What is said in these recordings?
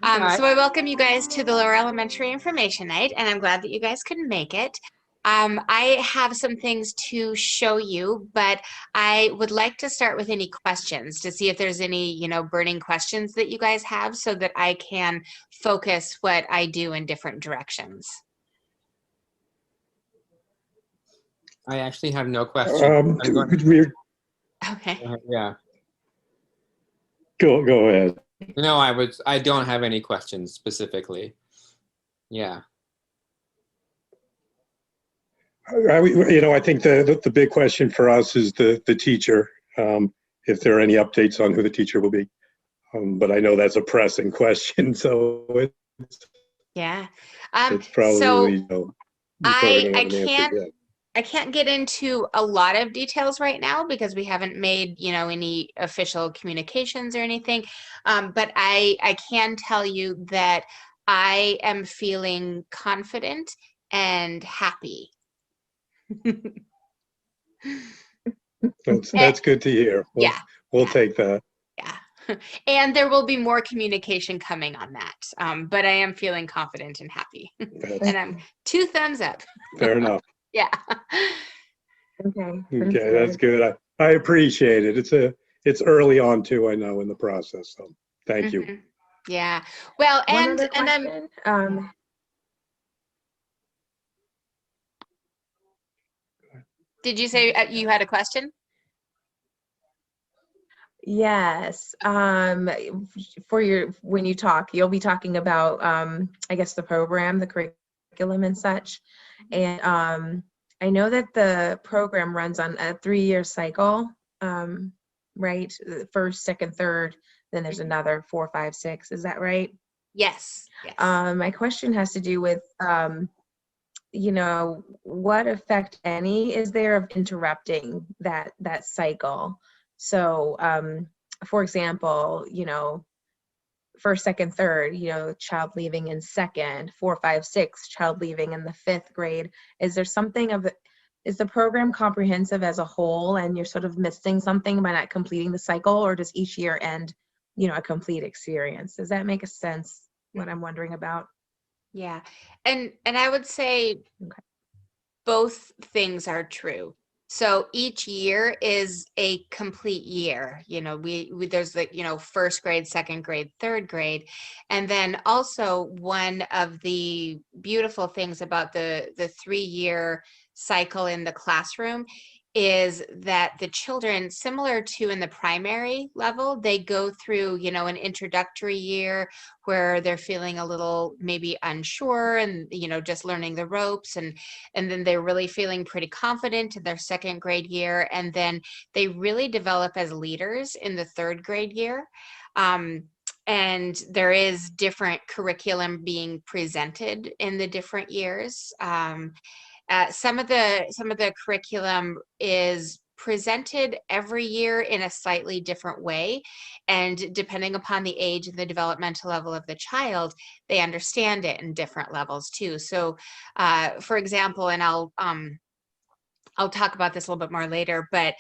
So I welcome you guys to the Lower Elementary Information Night, and I'm glad that you guys could make it. I have some things to show you, but I would like to start with any questions to see if there's any, burning questions that you guys have so that I can focus what I do in different directions. I actually have no questions. Okay. Yeah. Go ahead. No, I don't have any questions specifically. Yeah. I think the big question for us is the teacher, if there are any updates on who the teacher will be. But I know that's a pressing question, so it's probably, I can't get into a lot of details right now because we haven't made, any official communications or anything. But I can tell you that I am feeling confident and happy. That's good to hear. We'll take that. Yeah. And there will be more communication coming on that. But I am feeling confident and happy. And I'm 2 thumbs up. Fair enough. Yeah. Okay. That's good. I appreciate it. It's early on too, I know, in the process. So thank you. Yeah. Well, and I'm did you say you had a question? Yes. When you talk, you'll be talking about, I guess, the program, the curriculum and such. And I know that the program runs on a 3-year cycle, right? First, second, third, then there's another 4, 5, 6. Is that right? Yes. My question has to do with, what effect any is there of interrupting that cycle? So, for example, first, second, third, child leaving in second, 4, 5, 6, child leaving in the 5th grade. Is there something is the program comprehensive as a whole and you're sort of missing something by not completing the cycle, or does each year end, a complete experience? Does that make a sense, what I'm wondering about? Yeah. And I would say both things are true. So each year is a complete year. There's the, first grade, second grade, third grade. And then also one of the beautiful things about the 3-year cycle in the classroom is that the children, similar to in the primary level, they go through, an introductory year where they're feeling a little maybe unsure and, just learning the ropes. And then they're really feeling pretty confident in their second grade year. And then they really develop as leaders in the 3rd grade year. And there is different curriculum being presented in the different years. Some of the curriculum is presented every year in a slightly different way, and depending upon the age and the developmental level of the child, they understand it in different levels too. So, for example, and I'll talk about this a little bit more later, but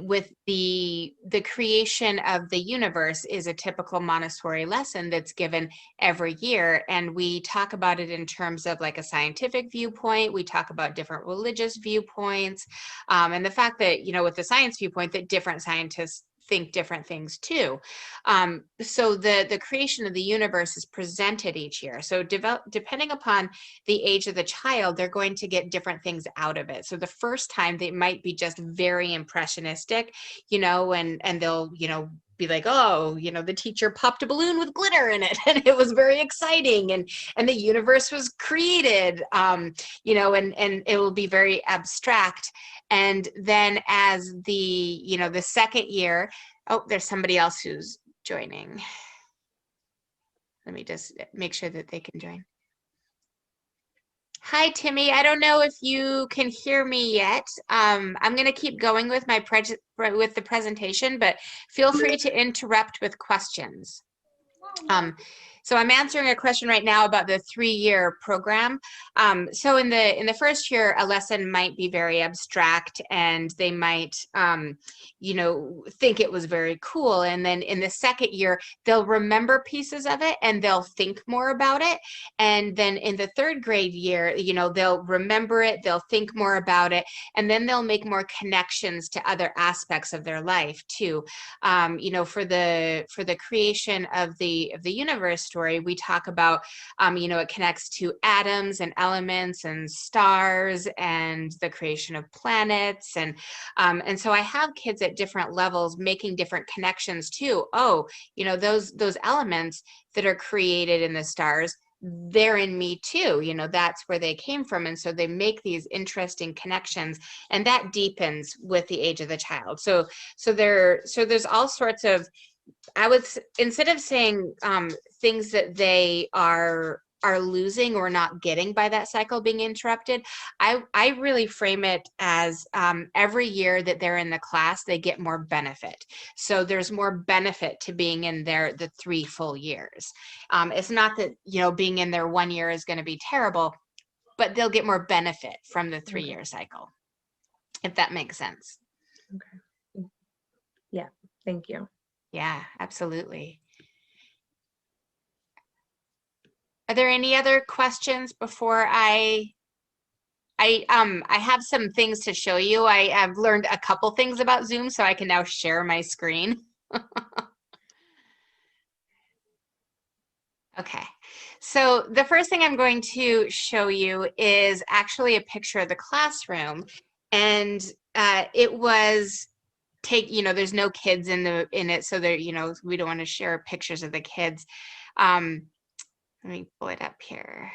with the creation of the universe is a typical Montessori lesson that's given every year. And we talk about it in terms of like a scientific viewpoint. We talk about different religious viewpoints, and the fact that, with the science viewpoint, that different scientists think different things too. So the creation of the universe is presented each year. So depending upon the age of the child, they're going to get different things out of it. So the first time they might be just very impressionistic, and they'll, be like, oh, the teacher popped a balloon with glitter in it and it was very exciting, and the universe was created, and it will be very abstract. And then as the second year, oh, there's somebody else who's joining. Let me just make sure that they can join. Hi, Timmy. I don't know if you can hear me yet. I'm going to keep going with with the presentation, but feel free to interrupt with questions. So I'm answering a question right now about the 3-year program. So in the first year, a lesson might be very abstract, and they might, you know, think it was very cool. And then in the second year, they'll remember pieces of it and they'll think more about it. And then in the 3rd grade year, you know, they'll remember it, they'll think more about it, and then they'll make more connections to other aspects of their life too. You know, for the creation of the universe story, we talk about, you know, it connects to atoms and elements and stars and the creation of planets, and so I have kids at different levels making different connections too. Oh, you know, those elements that are created in the stars, they're in me too, you know, that's where they came from. And so they make these interesting connections, and that deepens with the age of the child. So there's all sorts of, instead of saying things that they are losing or not getting by that cycle being interrupted, I really frame it as every year that they're in the class, they get more benefit. So there's more benefit to being in there the 3 full years. It's not that, you know, being in there 1 year is going to be terrible, but they'll get more benefit from the 3-year cycle, if that makes sense. Okay. Yeah, thank you. Yeah, absolutely. Are there any other questions before I have some things to show you. I have learned a couple things about Zoom, so I can now share my screen. Okay, so the first thing I'm going to show you is actually a picture of the classroom, and it was you know, there's no kids in it, so there, you know, we don't want to share pictures of the kids. Let me pull it up here.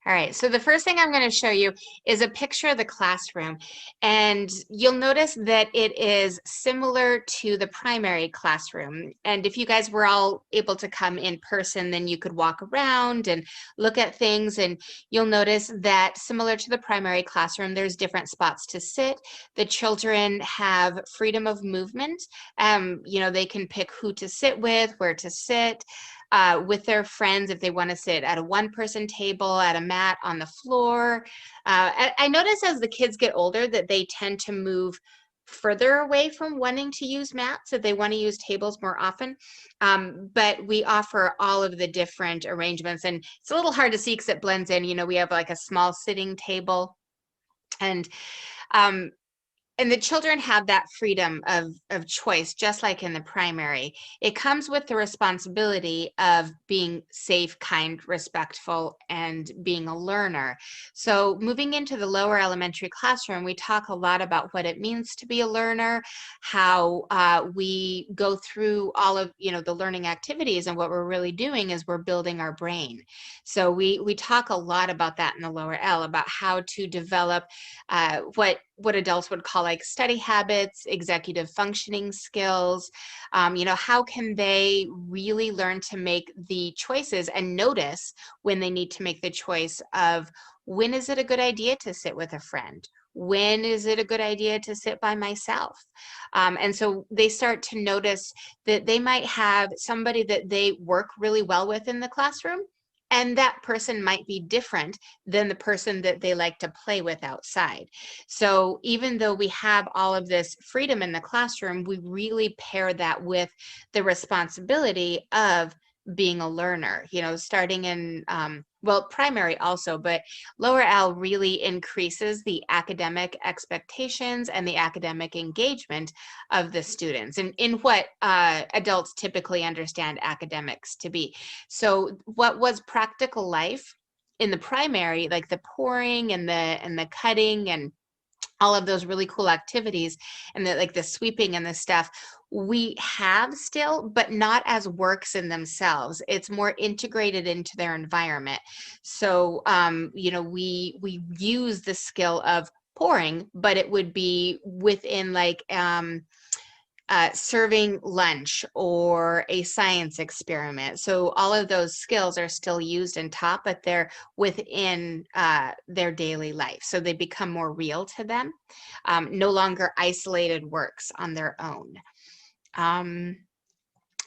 All right, so the first thing I'm going to show you is a picture of the classroom, and you'll notice that it is similar to the primary classroom. And if you guys were all able to come in person, then you could walk around and look at things, and you'll notice that similar to the primary classroom, there's different spots to sit. The children have freedom of movement. You know, they can pick who to sit with, where to sit. With their friends, if they want to sit at a 1-person table, at a mat, on the floor. I notice as the kids get older that they tend to move further away from wanting to use mats, that they want to use tables more often. But we offer all of the different arrangements, and it's a little hard to see because it blends in. You know, we have like a small sitting table, and the children have that freedom of choice, just like in the primary. It comes with the responsibility of being safe, kind, respectful, and being a learner. So moving into the lower elementary classroom, we talk a lot about what it means to be a learner, how we go through all of, you know, the learning activities, and what we're really doing is we're building our brain. So we talk a lot about that in the lower L, about how to develop what adults would call like study habits, executive functioning skills. You know, how can they really learn to make the choices and notice when they need to make the choice of when is it a good idea to sit with a friend? When is it a good idea to sit by myself? And so they start to notice that they might have somebody that they work really well with in the classroom, and that person might be different than the person that they like to play with outside. So even though we have all of this freedom in the classroom, we really pair that with the responsibility of being a learner, you know, starting in, well, primary also, but lower L really increases the academic expectations and the academic engagement of the students, and in what adults typically understand academics to be. So what was practical life in the primary, like the pouring and the cutting and all of those really cool activities, and like the sweeping and the stuff, we have still, but not as works in themselves. It's more integrated into their environment. So, you know, we use the skill of pouring, but it would be within like serving lunch or a science experiment. So all of those skills are still used and taught, but they're within their daily life. So they become more real to them, no longer isolated works on their own.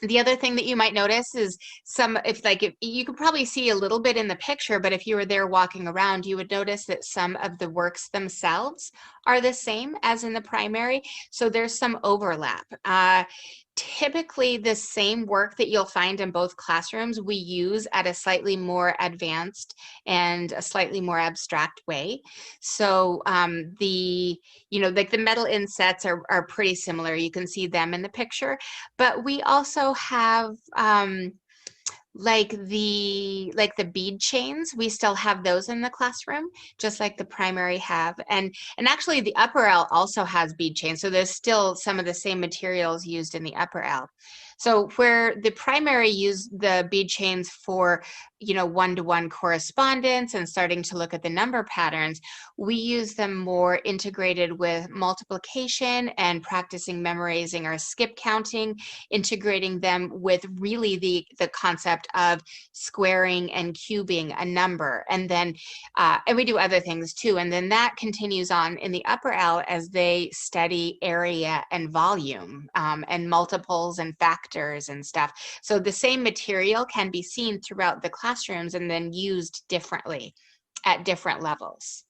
The other thing that you might notice is if you could probably see a little bit in the picture, but if you were there walking around, you would notice that some of the works themselves are the same as in the primary. So there's some overlap. Typically the same work that you'll find in both classrooms, we use at a slightly more advanced and a slightly more abstract way. So like the metal insets are pretty similar. You can see them in the picture, but we also have like the bead chains. We still have those in the classroom, just like the primary have. And actually the upper L also has bead chains. So there's still some of the same materials used in the upper L. So where the primary used the bead chains for, one-to-one correspondence and starting to look at the number patterns, we use them more integrated with multiplication and practicing memorizing or skip counting, integrating them with really the concept of squaring and cubing a number. And then, and we do other things too. And then that continues on in the upper L as they study area and volume and multiples and factors and stuff. So the same material can be seen throughout the classrooms and then used differently at different levels.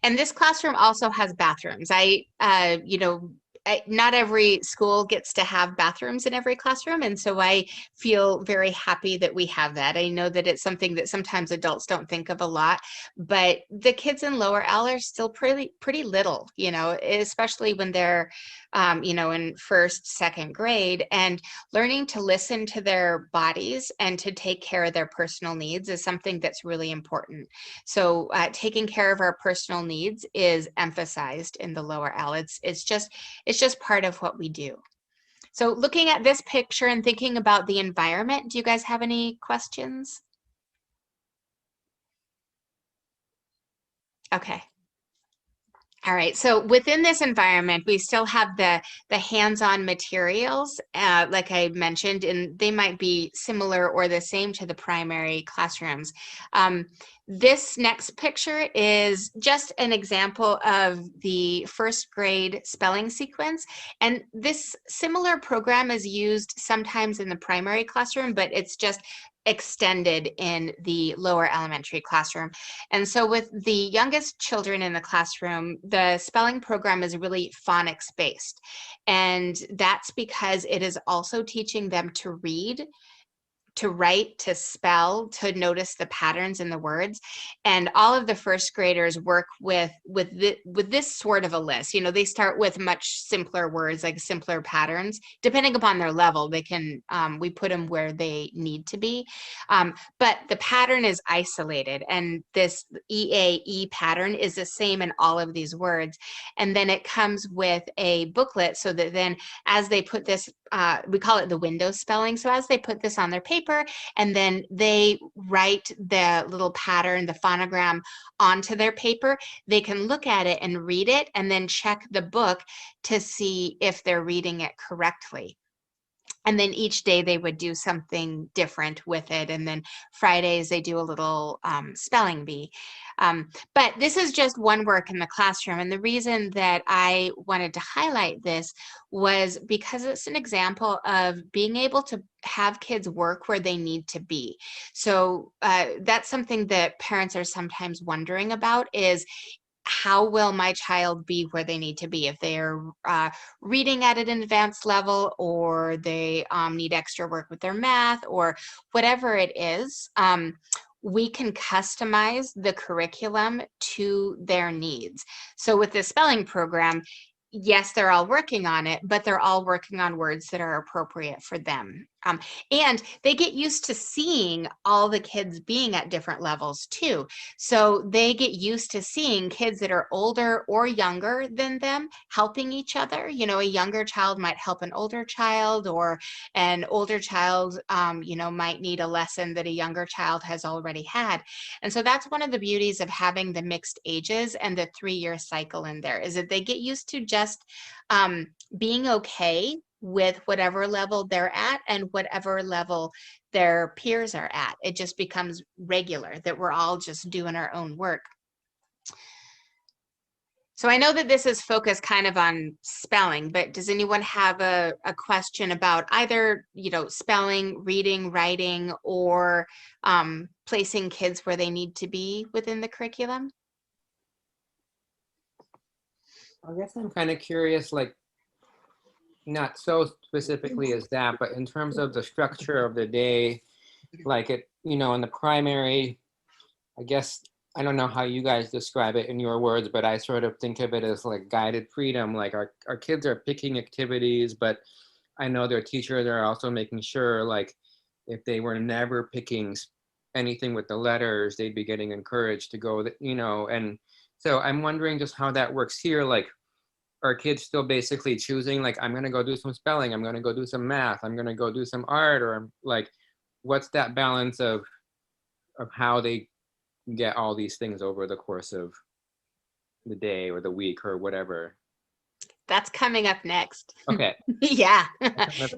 And this classroom also has bathrooms. Not every school gets to have bathrooms in every classroom, and so I feel very happy that we have that. I know that it's something that sometimes adults don't think of a lot, but the kids in lower L are still pretty little, especially when they're in first, second grade, and learning to listen to their bodies and to take care of their personal needs is something that's really important. So taking care of our personal needs is emphasized in the lower L. It's just part of what we do. So looking at this picture and thinking about the environment, do you guys have any questions? Okay. All right, so within this environment, we still have the hands-on materials, like I mentioned, and they might be similar or the same to the primary classrooms. This next picture is just an example of the first grade spelling sequence. And this similar program is used sometimes in the primary classroom, but it's just extended in the lower elementary classroom. And so with the youngest children in the classroom, the spelling program is really phonics based. And that's because it is also teaching them to read, to write, to spell, to notice the patterns in the words. And all of the first graders work with this sort of a list. They start with much simpler words, like simpler patterns. Depending upon their level, they can, we put them where they need to be. But the pattern is isolated, and this EAE pattern is the same in all of these words. And then it comes with a booklet so that then as they put this, we call it the window spelling. So as they put this on their paper, and then they write the little pattern, the phonogram, onto their paper, they can look at it and read it and then check the book to see if they're reading it correctly. And then each day they would do something different with it. And then Fridays they do a little spelling bee. But this is just one work in the classroom. And the reason that I wanted to highlight this was because it's an example of being able to have kids work where they need to be. So that's something that parents are sometimes wondering about is, how will my child be where they need to be? If they're reading at an advanced level, or they need extra work with their math, or whatever it is, we can customize the curriculum to their needs. So with the spelling program, yes, they're all working on it, but they're all working on words that are appropriate for them. And they get used to seeing all the kids being at different levels too. So they get used to seeing kids that are older or younger than them helping each other. You know, a younger child might help an older child, or an older child, might need a lesson that a younger child has already had. And so that's one of the beauties of having the mixed ages and the 3-year cycle in there, is that they get used to just being okay with whatever level they're at and whatever level their peers are at. It just becomes regular that we're all just doing our own work. So I know that this is focused kind of on spelling, but does anyone have a question about either, spelling, reading, writing, or placing kids where they need to be within the curriculum? I guess I'm kind of curious, like, not so specifically as that, but in terms of the structure of the day, like in the primary, I guess, I don't know how you guys describe it in your words, but I sort of think of it as like guided freedom. Like our kids are picking activities, but I know their teachers are also making sure, like, if they were never picking anything with the letters, they'd be getting encouraged to go, and so I'm wondering just how that works here. Like, are kids still basically choosing, like, I'm going to go do some spelling, I'm going to go do some math, I'm going to go do some art, or like, what's that balance of how they get all these things over the course of the day or the week or whatever? That's coming up next. Okay. Yeah,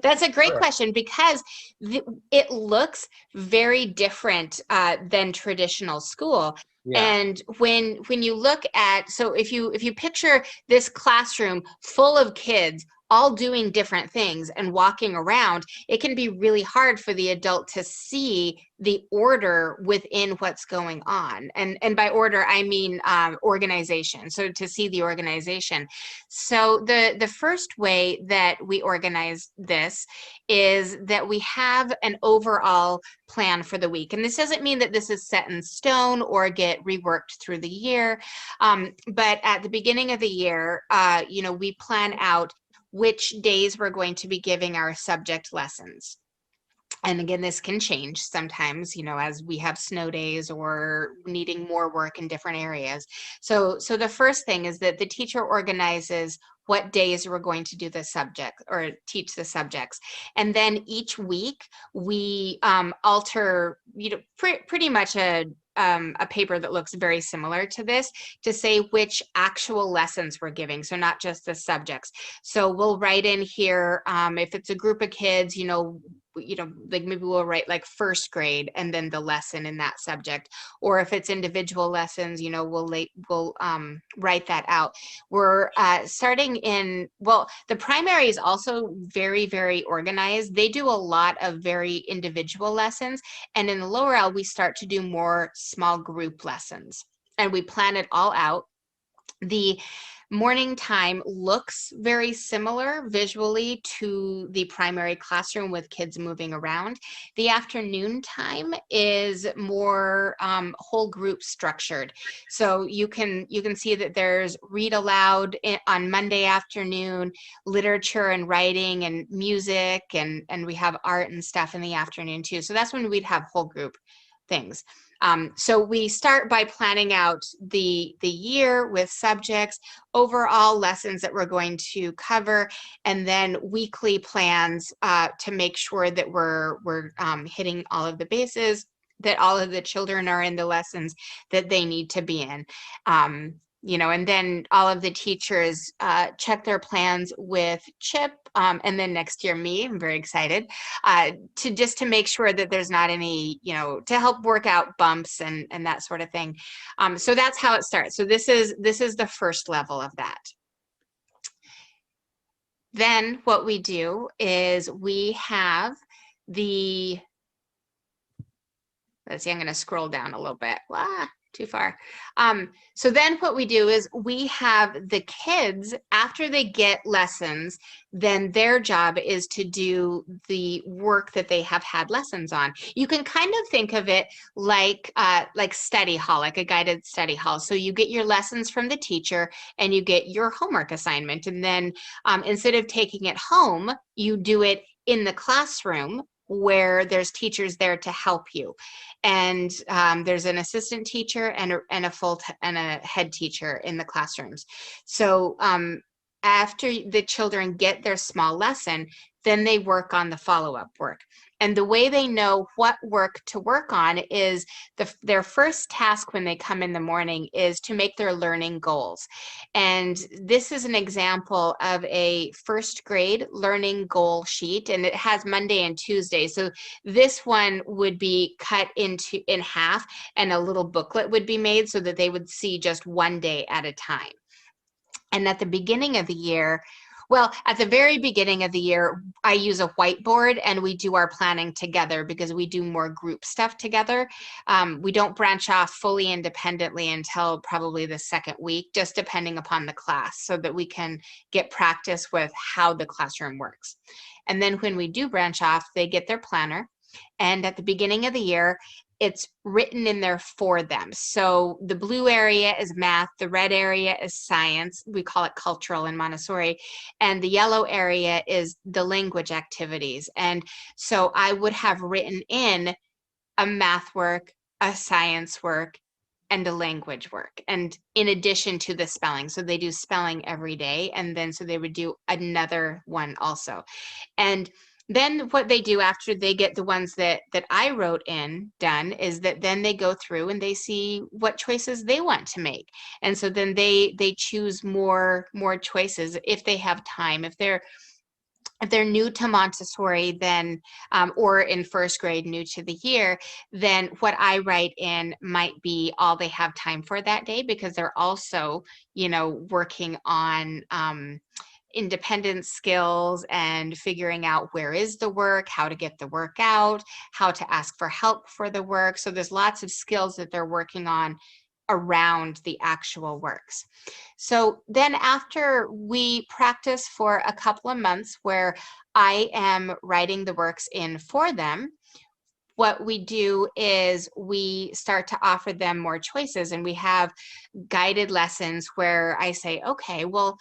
that's a great Sure. question, because it looks very different than traditional school. Yeah. And when you look at, so if you picture this classroom full of kids all doing different things and walking around, it can be really hard for the adult to see the order within what's going on. And by order, I mean organization. So to see the organization. So the first way that we organize this is that we have an overall plan for the week. And this doesn't mean that this is set in stone or get reworked through the year. But at the beginning of the year, we plan out which days we're going to be giving our subject lessons. And again, this can change sometimes, as we have snow days or needing more work in different areas. So the first thing is that the teacher organizes what days we're going to do the subject or teach the subjects. And then each week we alter, pretty much a paper that looks very similar to this to say which actual lessons we're giving. So not just the subjects. So we'll write in here, if it's a group of kids, like maybe we'll write like first grade and then the lesson in that subject. Or if it's individual lessons, we'll write that out. We're starting in, the primary is also very, very organized. They do a lot of very individual lessons. And in the lower L, we start to do more small group lessons. And we plan it all out. The morning time looks very similar visually to the primary classroom with kids moving around. The afternoon time is more whole group structured. So you can see that there's read aloud on Monday afternoon, literature and writing and music, and we have art and stuff in the afternoon too. So that's when we'd have whole group things. So we start by planning out the year with subjects, overall lessons that we're going to cover, and then weekly plans to make sure that we're hitting all of the bases, that all of the children are in the lessons that they need to be in. And then all of the teachers check their plans with Chip, and then next year me. I'm very excited to make sure that there's not any, to help work out bumps and that sort of thing. So that's how it starts. So this is the first level of that. Then what we do is we have the, let's see, I'm going to scroll down a little bit. Too far. So then what we do is we have the kids, after they get lessons, then their job is to do the work that they have had lessons on. You can kind of think of it like study hall, like a guided study hall. So you get your lessons from the teacher and you get your homework assignment. And then instead of taking it home, you do it in the classroom where there's teachers there to help you. And there's an assistant teacher and a head teacher in the classrooms. So after the children get their small lesson, then they work on the follow-up work. And the way they know what work to work on is their first task when they come in the morning is to make their learning goals. And this is an example of a first grade learning goal sheet, and it has Monday and Tuesday. So this one would be cut in half, and a little booklet would be made so that they would see just one day at a time. And at the beginning of the year, well, at the very beginning of the year, I use a whiteboard and we do our planning together because we do more group stuff together. We don't branch off fully independently until probably the second week, just depending upon the class, so that we can get practice with how the classroom works. And then when we do branch off, they get their planner. And at the beginning of the year, it's written in there for them. So the blue area is math, the red area is science, we call it cultural in Montessori, and the yellow area is the language activities. And so I would have written in a math work, a science work, and a language work, and in addition to the spelling. So they do spelling every day, and then so they would do another one also. And then what they do after they get the ones that I wrote in done is that then they go through and they see what choices they want to make. And so then they choose more choices if they have time. If they're new to Montessori, then or in first grade, new to the year, then what I write in might be all they have time for that day, because they're also, working on independence skills and figuring out where is the work, how to get the work out, how to ask for help for the work. So there's lots of skills that they're working on around the actual works. So then after we practice for a couple of months where I am writing the works in for them, what we do is we start to offer them more choices, and we have guided lessons where I say, okay, well,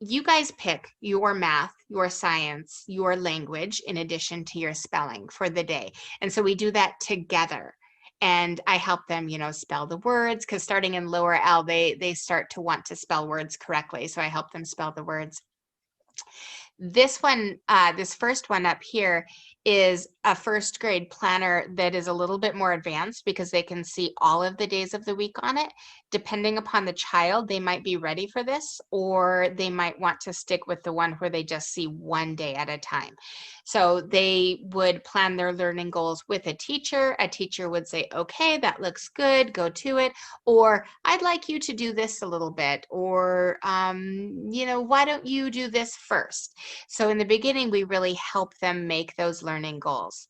you guys pick your math, your science, your language, in addition to your spelling for the day. And so we do that together. And I help them, spell the words, because starting in lower L, they start to want to spell words correctly. So I help them spell the words. This one, this first one up here is a first grade planner that is a little bit more advanced because they can see all of the days of the week on it. Depending upon the child, they might be ready for this, or they might want to stick with the one where they just see one day at a time. So they would plan their learning goals with a teacher. A teacher would say, okay, that looks good, go to it. Or I'd like you to do this a little bit, or, why don't you do this first? So in the beginning, we really help them make those learning goals.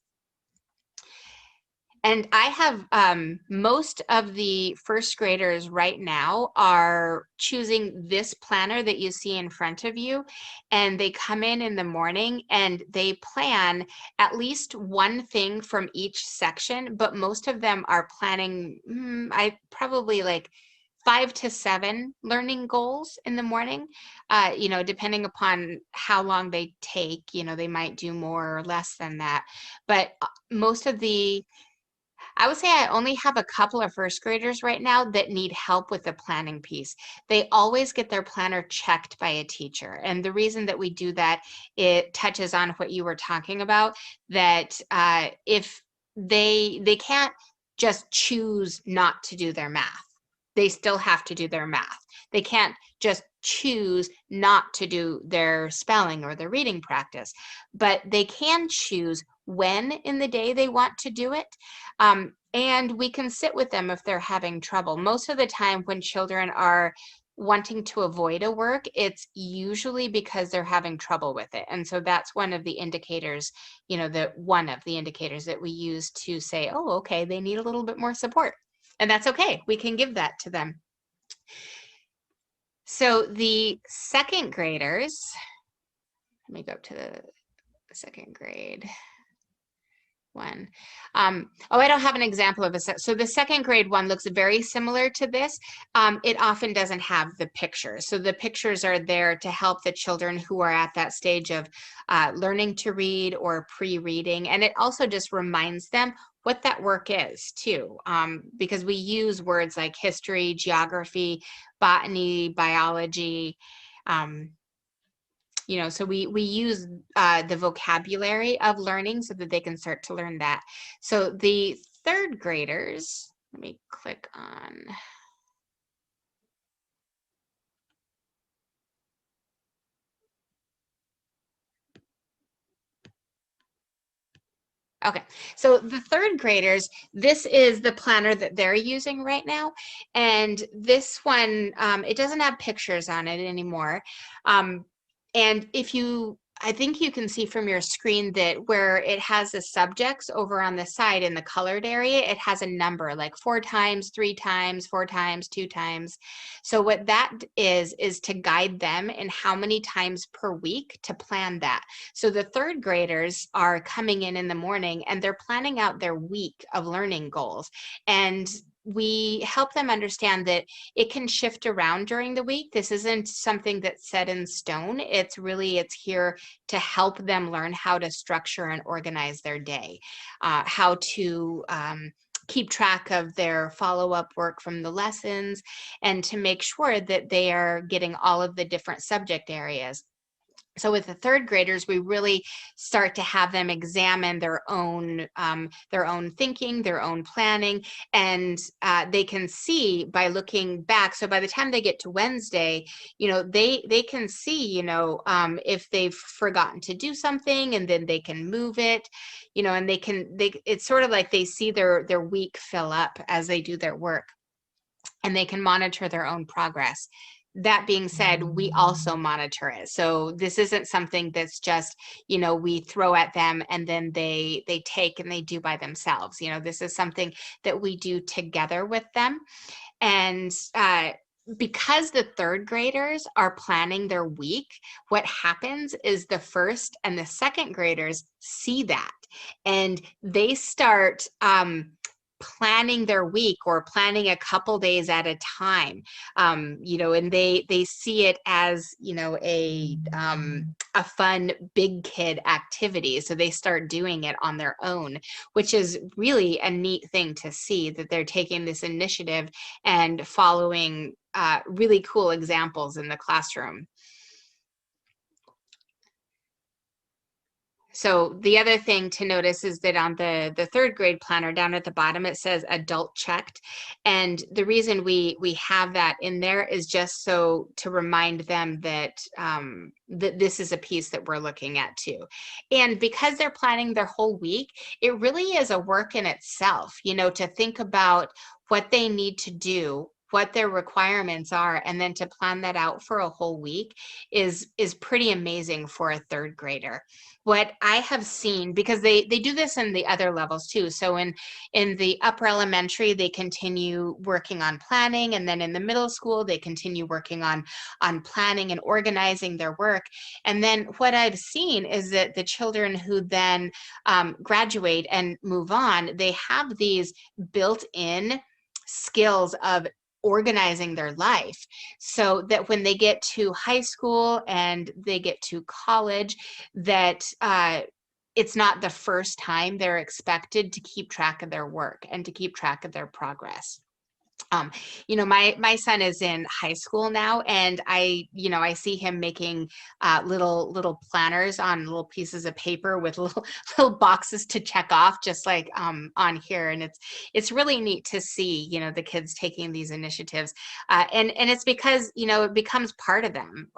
And I have most of the first graders right now are choosing this planner that you see in front of you, and they come in the morning and they plan at least one thing from each section, but most of them are planning, I probably like 5 to 7 learning goals in the morning, depending upon how long they take, they might do more or less than that. But most of I would say I only have a couple of first graders right now that need help with the planning piece. They always get their planner checked by a teacher. And the reason that we do that, it touches on what you were talking about, that if they can't just choose not to do their math. They still have to do their math. They can't just choose not to do their spelling or their reading practice, but they can choose when in the day they want to do it. And we can sit with them if they're having trouble. Most of the time when children are wanting to avoid a work, it's usually because they're having trouble with it. And so that's one of the indicators, one of the indicators that we use to say, oh, okay, they need a little bit more support. And that's okay. We can give that to them. So the second graders, let me go up to the second grade. one. Oh, I don't have an example of so the second grade one looks very similar to this. It often doesn't have the pictures. So the pictures are there to help the children who are at that stage of learning to read or pre-reading. And it also just reminds them what that work is too, because we use words like history, geography, botany, biology, you know, so we use the vocabulary of learning so that they can start to learn that. So the third graders, let me click on. Okay, so the third graders, this is the planner that they're using right now. And this one, it doesn't have pictures on it anymore. And if you, I think you can see from your screen that where it has the subjects over on the side in the colored area, it has a number like 4 times, 3 times, 4 times, 2 times. So what that is to guide them in how many times per week to plan that. So the third graders are coming in the morning and they're planning out their week of learning goals. And we help them understand that it can shift around during the week. This isn't something that's set in stone. It's here to help them learn how to structure and organize their day, how to keep track of their follow-up work from the lessons, and to make sure that they are getting all of the different subject areas. So with the third graders, we really start to have them examine their own thinking, their own planning, and they can see by looking back. So by the time they get to Wednesday, you know, they can see, you know, if they've forgotten to do something, and then they can move it, you know, and it's sort of like they see their week fill up as they do their work, and they can monitor their own progress. That being said, we also monitor it. So this isn't something that's just, you know, we throw at them and then they take and they do by themselves. You know, this is something that we do together with them. And because the third graders are planning their week, what happens is the first and the second graders see that, and they start planning their week or planning a couple days at a time, you know, and they see it as, you know, a fun big kid activity. So they start doing it on their own, which is really a neat thing to see, that they're taking this initiative and following really cool examples in the classroom. So the other thing to notice is that on the third grade planner down at the bottom, it says adult checked. And the reason we have that in there is just so to remind them that, that this is a piece that we're looking at too. And because they're planning their whole week, it really is a work in itself, you know, to think about what they need to do, what their requirements are, and then to plan that out for a whole week is pretty amazing for a third grader. What I have seen, because they do this in the other levels too. So in the upper elementary, they continue working on planning, and then in the middle school, they continue working on planning and organizing their work. And then what I've seen is that the children who then graduate and move on, they have these built-in skills of organizing their life, so that when they get to high school and they get to college, that it's not the first time they're expected to keep track of their work and to keep track of their progress. You know, my son is in high school now, and I see him making little planners on little pieces of paper with little boxes to check off, just like on here. And it's really neat to see, you know, the kids taking these initiatives, and it's because, you know, it becomes part of them.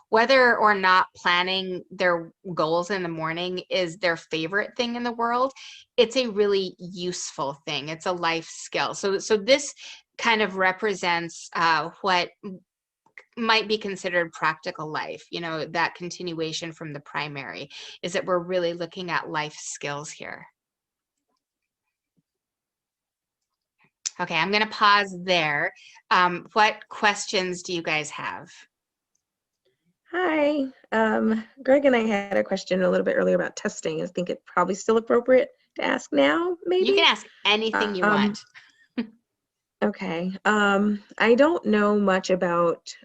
Whether or not planning their goals in the morning is their favorite thing in the world, it's a really useful thing. It's a life skill. So this kind of represents what might be considered practical life, you know, that continuation from the primary, is that we're really looking at life skills here. Okay, I'm going to pause there. What questions do you guys have? Hi, Greg and I had a question a little bit earlier about testing. I think it's probably still appropriate to ask now, maybe? You can ask anything you want. Okay. I don't know much about,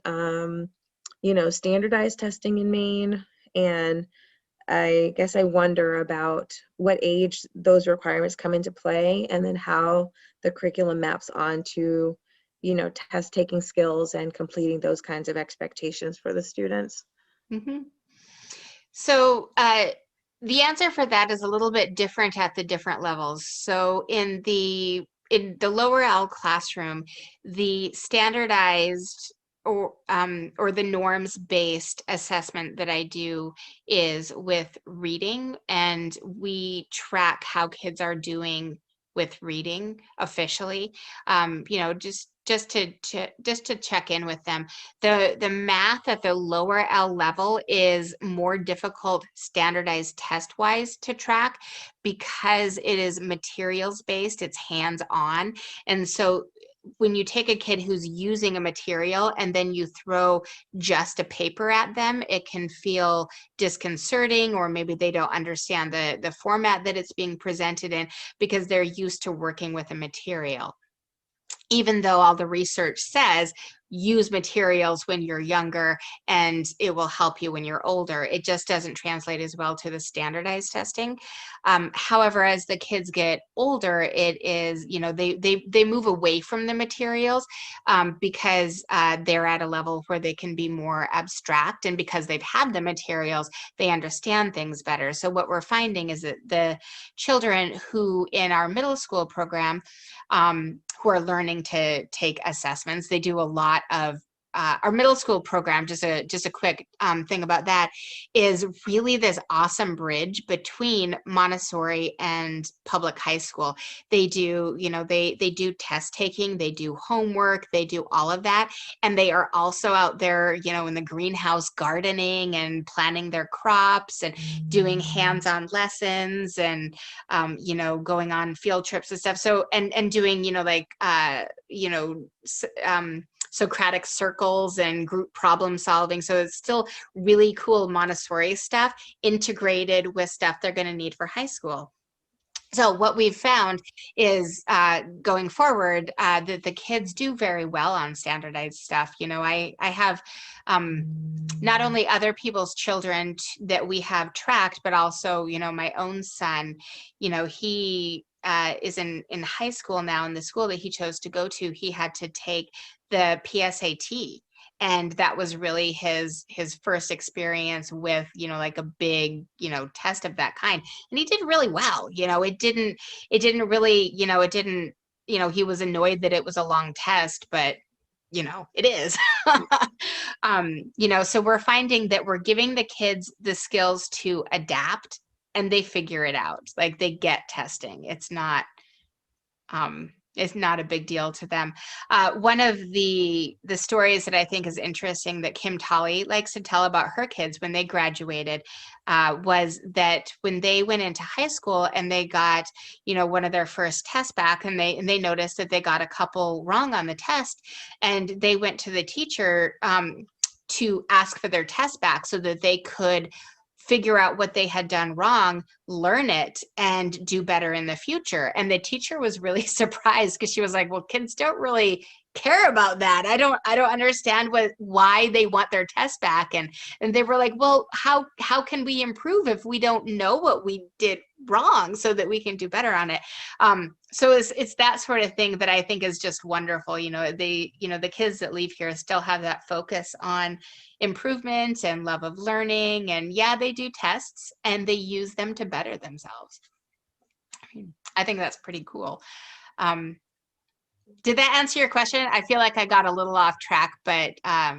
standardized testing in Maine, and I guess I wonder about what age those requirements come into play, and then how the curriculum maps onto, test taking skills and completing those kinds of expectations for the students. Mhm. So the answer for that is a little bit different at the different levels. So in the lower L classroom, the standardized or the norms-based assessment that I do is with reading, and we track how kids are doing with reading officially. Just to check in with them. The math at the lower L level is more difficult standardized test wise to track because it is materials based, it's hands on. And so when you take a kid who's using a material and then you throw just a paper at them, it can feel disconcerting, or maybe they don't understand the format that it's being presented in because they're used to working with a material. Even though all the research says use materials when you're younger and it will help you when you're older, it just doesn't translate as well to the standardized testing. However, as the kids get older, it is, they move away from the materials because they're at a level where they can be more abstract, and because they've had the materials, they understand things better. So what we're finding is that the children who in our middle school program who are learning to take assessments, they do a lot of our middle school program. Just a quick thing about that is really this awesome bridge between Montessori and public high school. They do, they do test taking, they do homework, they do all of that, and they are also out there, in the greenhouse gardening and planting their crops and doing hands-on lessons and going on field trips and stuff. So and doing Socratic circles and group problem solving. So it's still really cool Montessori stuff integrated with stuff they're going to need for high school. So what we've found is going forward that the kids do very well on standardized stuff. I have not only other people's children that we have tracked, but also, my own son, he is in high school now. In the school that he chose to go to, he had to take the PSAT. And that was really his first experience with, like a big, test of that kind. And he did really well. It didn't really, he was annoyed that it was a long test, but it is. So we're finding that we're giving the kids the skills to adapt, and they figure it out. Like, they get testing. It's not a big deal to them. One of the stories that I think is interesting that Kim Tolley likes to tell about her kids when they graduated was that when they went into high school and they got, one of their first tests back, and they noticed that they got a couple wrong on the test, and they went to the teacher to ask for their test back so that they could figure out what they had done wrong, learn it, and do better in the future. And the teacher was really surprised because she was like, well, kids don't really care about that. I don't understand why they want their test back. And they were like, well, how can we improve if we don't know what we did wrong so that we can do better on it? So it's that sort of thing that I think is just wonderful. The kids that leave here still have that focus on improvement and love of learning. And yeah, they do tests and they use them to better themselves. I think that's pretty cool. Did that answer your question? I feel like I got a little off track, but Yeah,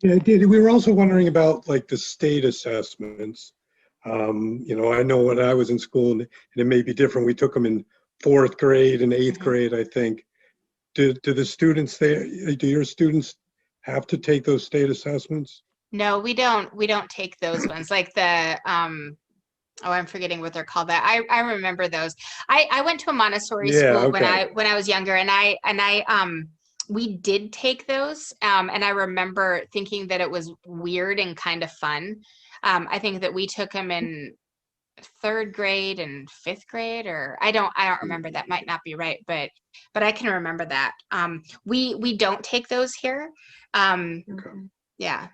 it did. We were also wondering about like the state assessments. I know when I was in school, and it may be different, we took them in 4th grade and 8th grade, I think. Do the students there, do your students have to take those state assessments? no, we don't take those ones. Like the I'm forgetting what they're called. That I remember those. I went to a Montessori school when I was younger, and we did take those, and I remember thinking that it was weird and kind of fun. I think that we took them in third grade and fifth grade, or I don't remember. That might not be right, but I can remember that. We don't take those here. Yeah.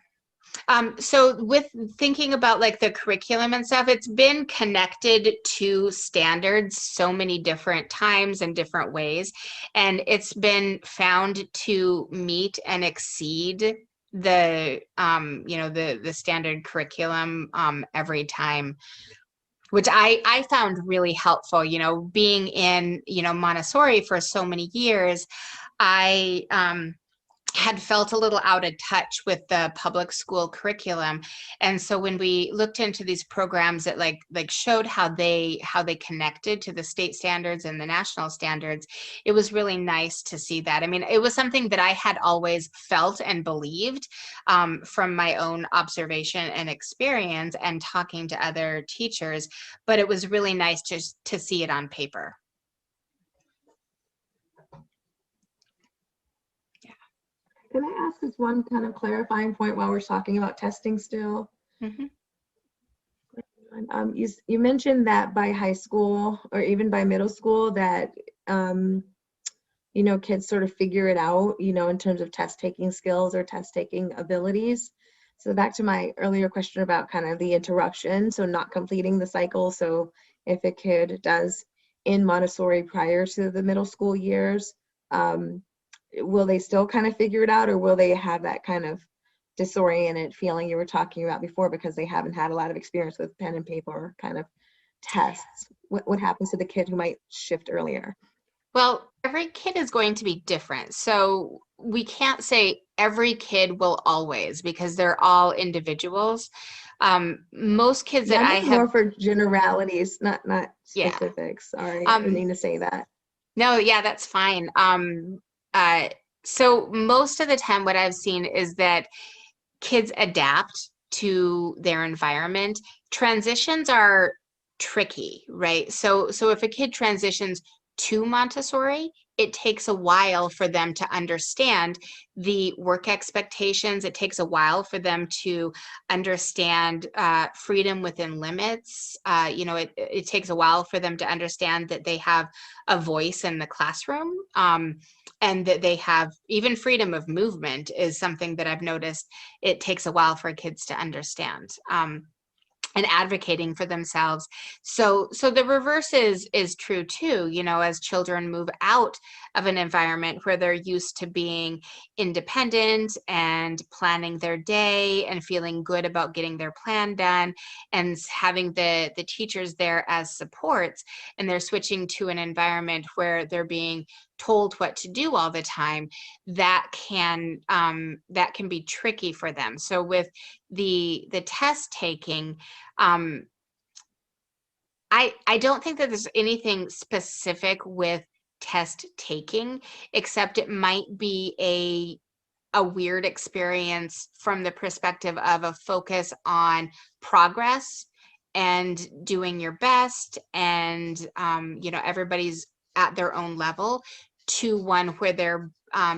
So with thinking about like the curriculum and stuff, it's been connected to standards so many different times and different ways, and it's been found to meet and exceed the the standard curriculum every time, which I found really helpful. Being in Montessori for so many years, I had felt a little out of touch with the public school curriculum. And so when we looked into these programs that like showed how they connected to the state standards and the national standards, it was really nice to see that. I mean, it was something that I had always felt and believed from my own observation and experience and talking to other teachers, but it was really nice to see it on paper. Can I ask this one kind of clarifying point while we're talking about testing still? Mhm. You mentioned that by high school or even by middle school that, kids sort of figure it out, in terms of test taking skills or test taking abilities. So back to my earlier question about kind of the interruption, so not completing the cycle. So if a kid does in Montessori prior to the middle school years, will they still kind of figure it out, or will they have that kind of disoriented feeling you were talking about before because they haven't had a lot of experience with pen and paper kind of tests? What happens to the kid who might shift earlier? Well, every kid is going to be different. So we can't say every kid will always, because they're all individuals. Most kids that I I'm have, more for generalities, not Yeah. specifics. Sorry, I didn't mean to say that. No, yeah, that's fine. So most of the time what I've seen is that kids adapt to their environment. Transitions are tricky, right? So if a kid transitions to Montessori, it takes a while for them to understand the work expectations. It takes a while for them to understand freedom within limits. It takes a while for them to understand that they have a voice in the classroom, and that they have even freedom of movement is something that I've noticed it takes a while for kids to understand. And advocating for themselves. So the reverse is true too, as children move out of an environment where they're used to being independent and planning their day and feeling good about getting their plan done and having the teachers there as supports, and they're switching to an environment where they're being told what to do all the time, that can be tricky for them. So with the test taking, I don't think that there's anything specific with test taking, except it might be a weird experience from the perspective of a focus on progress and doing your best, and everybody's at their own level, to one where they're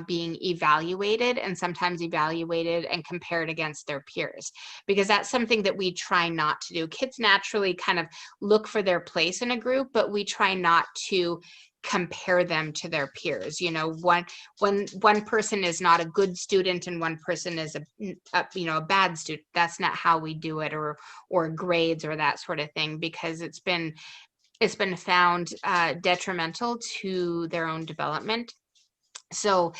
being evaluated, and sometimes evaluated and compared against their peers, because that's something that we try not to do. Kids naturally kind of look for their place in a group, but we try not to compare them to their peers. One person is not a good student and one person is a bad student. That's not how we do it, or grades or that sort of thing, because it's been found detrimental to their own development. So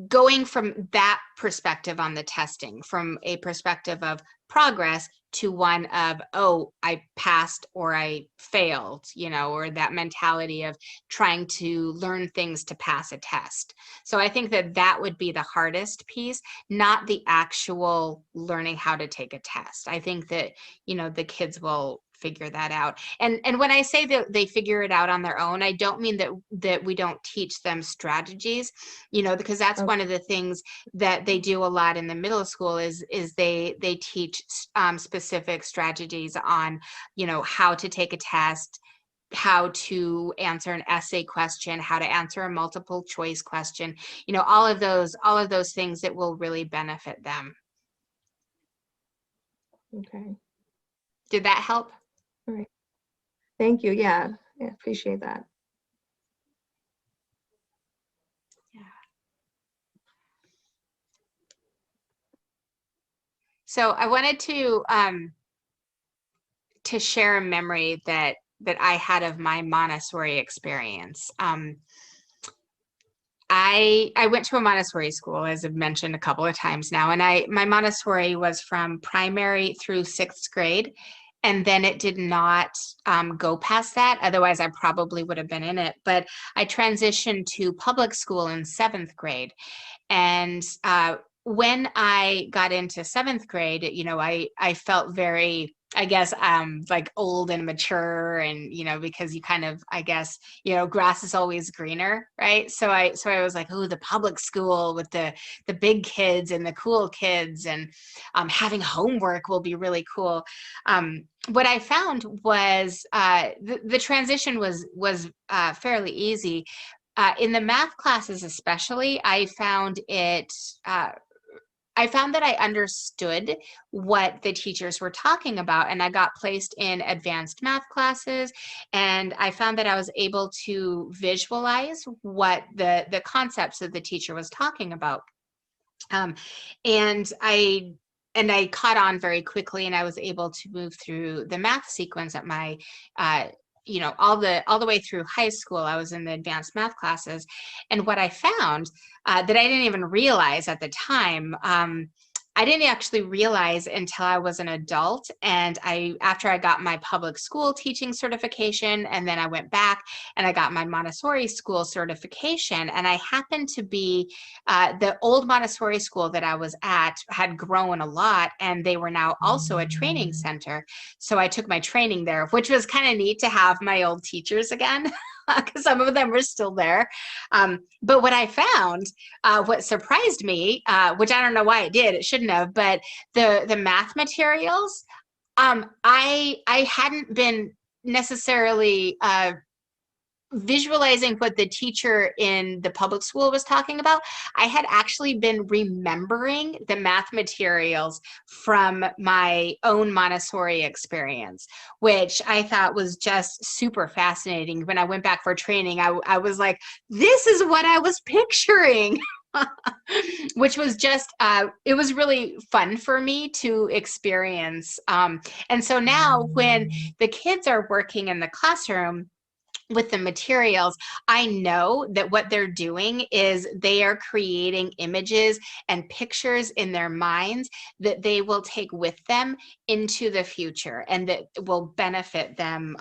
going from that perspective on the testing, from a perspective of progress to one of, oh, I passed or I failed, or that mentality of trying to learn things to pass a test. So I think that would be the hardest piece, not the actual learning how to take a test. I think that, the kids will figure that out. And when I say that they figure it out on their own, I don't mean that we don't teach them strategies, because that's one of the things that they do a lot in the middle school is they teach specific strategies on, how to take a test, how to answer an essay question, how to answer a multiple choice question, all of those things that will really benefit them. Okay. Did that help? All right. Thank you. Yeah, I appreciate that. So I wanted to share a memory that I had of my Montessori experience. I went to a Montessori school, as I've mentioned a couple of times now, and my Montessori was from primary through 6th grade, and then it did not go past that. Otherwise, I probably would have been in it. But I transitioned to public school in 7th grade, and when I got into 7th grade, you know, I felt very, I guess, like old and mature, and, you know, because you kind of, I guess, you know, grass is always greener, right? So I was like, oh, the public school with the big kids and the cool kids, and having homework will be really cool. What I found was the transition was fairly easy. In the math classes especially, I found that I understood what the teachers were talking about, and I got placed in advanced math classes, and I found that I was able to visualize what the concepts that the teacher was talking about. And I caught on very quickly, and I was able to move through the math sequence at my you know, all the way through high school. I was in the advanced math classes, and what I found that I didn't even realize at the time, I didn't actually realize until I was an adult, and after I got my public school teaching certification, and then I went back and I got my Montessori school certification, and I happened to be the old Montessori school that I was at had grown a lot, and they were now also a training center. So I took my training there, which was kind of neat to have my old teachers again, because some of them were still there. But what I found, what surprised me, which I don't know why it did, it shouldn't have, but the math materials, I hadn't been necessarily visualizing what the teacher in the public school was talking about. I had actually been remembering the math materials from my own Montessori experience, which I thought was just super fascinating. When I went back for training, I was like, this is what I was picturing. Which was just, it was really fun for me to experience. And so now when the kids are working in the classroom with the materials, I know that what they're doing is they are creating images and pictures in their minds that they will take with them into the future, and that will benefit them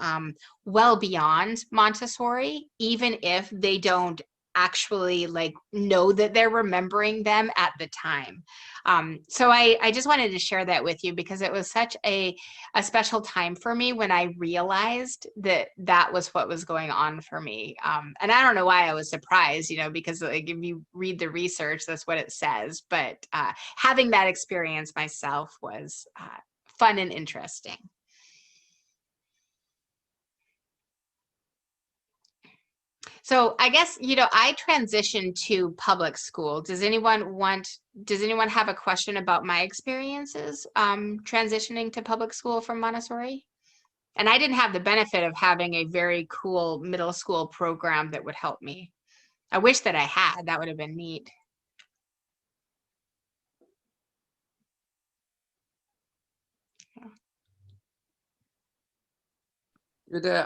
well beyond Montessori, even if they don't actually like know that they're remembering them at the time. So I just wanted to share that with you, because it was such a special time for me when I realized that that was what was going on for me. And I don't know why I was surprised, you know, because like if you read the research, that's what it says. But having that experience myself was fun and interesting. So I guess, you know, I transitioned to public school. Does anyone have a question about my experiences transitioning to public school from Montessori? And I didn't have the benefit of having a very cool middle school program that would help me. I wish that I had. That would have been neat.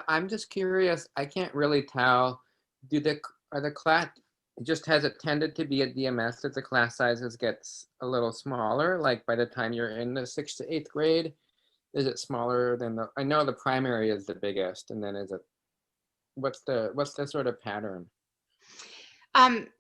I'm just curious. I can't really tell. Are the class just has it tended to be a DMS that the class sizes gets a little smaller? Like by the time you're in the 6th to 8th grade, is it smaller than the? I know the primary is the biggest, and then what's the sort of pattern?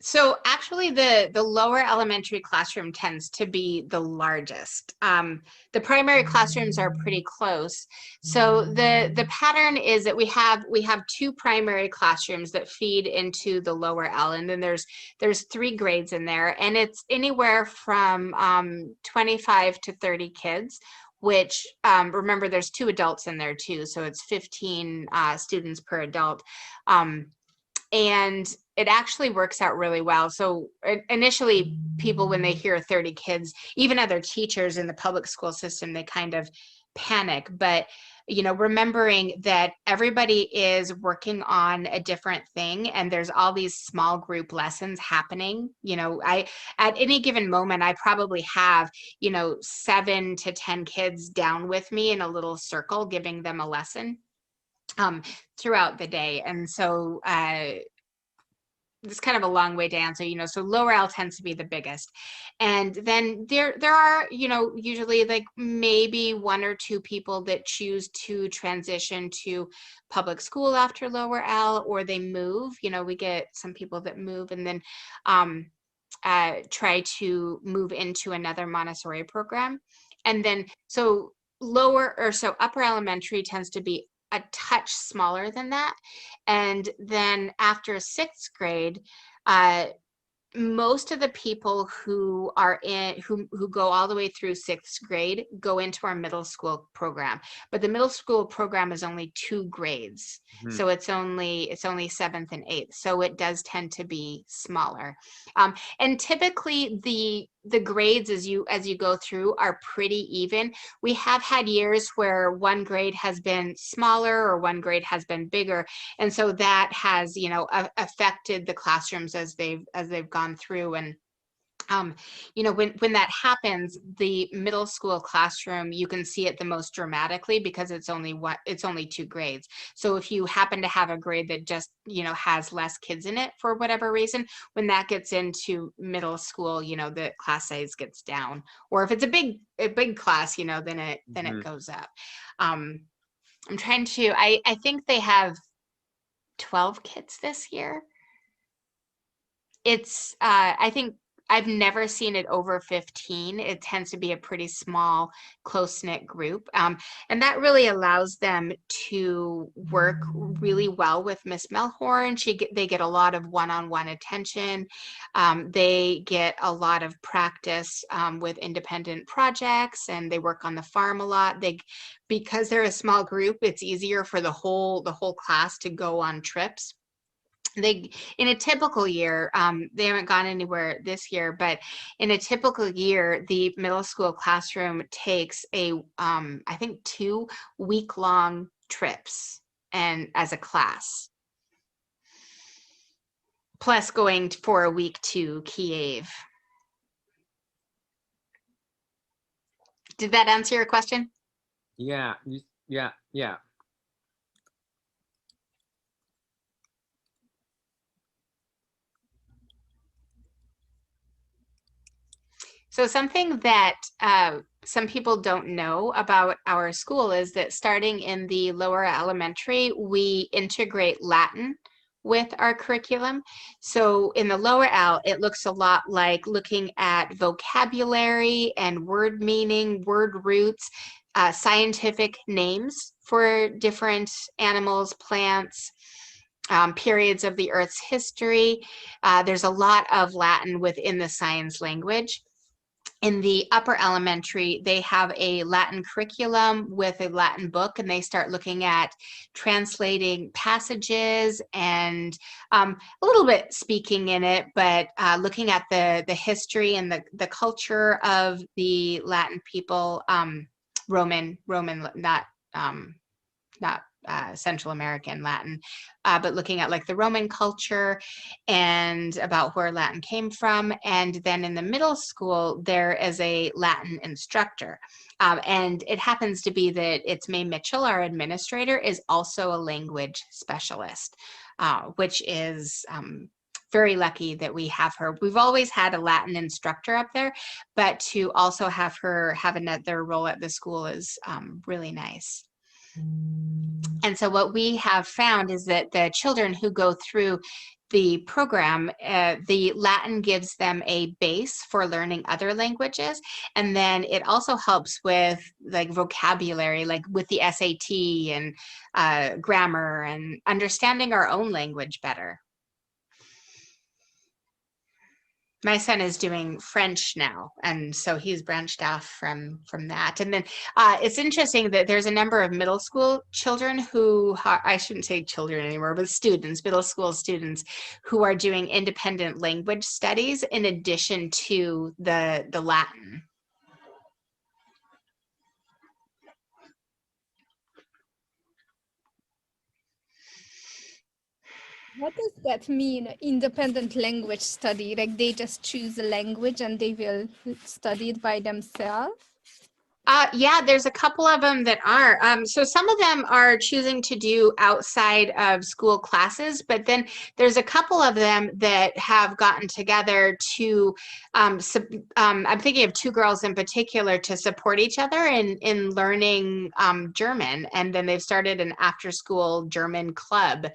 So actually the lower elementary classroom tends to be the largest. The primary classrooms are pretty close. So the pattern is that we have 2 primary classrooms that feed into the lower L, and then there's 3 grades in there, and it's anywhere from 25 to 30 kids, which remember there's 2 adults in there too, so it's 15 students per adult. And it actually works out really well. So initially people, when they hear 30 kids, even other teachers in the public school system, they kind of panic. But remembering that everybody is working on a different thing, and there's all these small group lessons happening. At any given moment, I probably have 7 to 10 kids down with me in a little circle, giving them a lesson throughout the day. And so it's kind of a long way to answer, so lower L tends to be the biggest. And then there are, usually like maybe 1 or 2 people that choose to transition to public school after lower L, or they move. We get some people that move and then try to move into another Montessori program. And then so upper elementary tends to be a touch smaller than that. And then after 6th grade, most of the people who go all the way through 6th grade go into our middle school program. But the middle school program is only 2 grades. Mhm. So it's only 7th and 8th. So it does tend to be smaller. And typically the grades as you go through are pretty even. We have had years where 1 grade has been smaller or 1 grade has been bigger. And so that has, affected the classrooms as they've gone through. And when that happens, the middle school classroom, you can see it the most dramatically because it's only 2 grades. So if you happen to have a grade that just has less kids in it for whatever reason, when that gets into middle school, the class size gets down. Or if it's a big class, then it goes up. I'm trying to, I think they have 12 kids this year. It's I think I've never seen it over 15. It tends to be a pretty small, close-knit group. And that really allows them to work really well with Miss Melhorn. They get a lot of one-on-one attention. They get a lot of practice with independent projects, and they work on the farm a lot. Because they're a small group, it's easier for the whole class to go on trips. In a typical year, they haven't gone anywhere this year, but in a typical year, the middle school classroom takes I think 2 week-long trips and as a class, plus going for a week to Kiev. Did that answer your question? Yeah. So something that some people don't know about our school is that starting in the lower elementary, we integrate Latin with our curriculum. So in the lower L, it looks a lot like looking at vocabulary and word meaning, word roots, scientific names for different animals, plants, periods of the Earth's history. There's a lot of Latin within the science language. In the upper elementary, they have a Latin curriculum with a Latin book, and they start looking at translating passages and a little bit speaking in it, but looking at the history and the culture of the Latin people, Roman, not Central American Latin, but looking at like the Roman culture and about where Latin came from. And then in the middle school, there is a Latin instructor. And it happens to be that it's May Mitchell, our administrator, is also a language specialist, which is very lucky that we have her. We've always had a Latin instructor up there, but to also have her have another role at the school is really nice. And so what we have found is that the children who go through the program, the Latin gives them a base for learning other languages. And then it also helps with like vocabulary, like with the SAT and grammar and understanding our own language better. My son is doing French now, and so he's branched off from that. And then it's interesting that there's a number of middle school children who I shouldn't say children anymore, but students, middle school students, who are doing independent language studies in addition to the Latin. What does that mean, independent language study? Like they just choose a language and they will study it by themselves? Yeah, there's a couple of them that are. So some of them are choosing to do outside of school classes, but then there's a couple of them that have gotten together to, I'm thinking of two girls in particular, to support each other in learning German. And then they've started an after-school German club.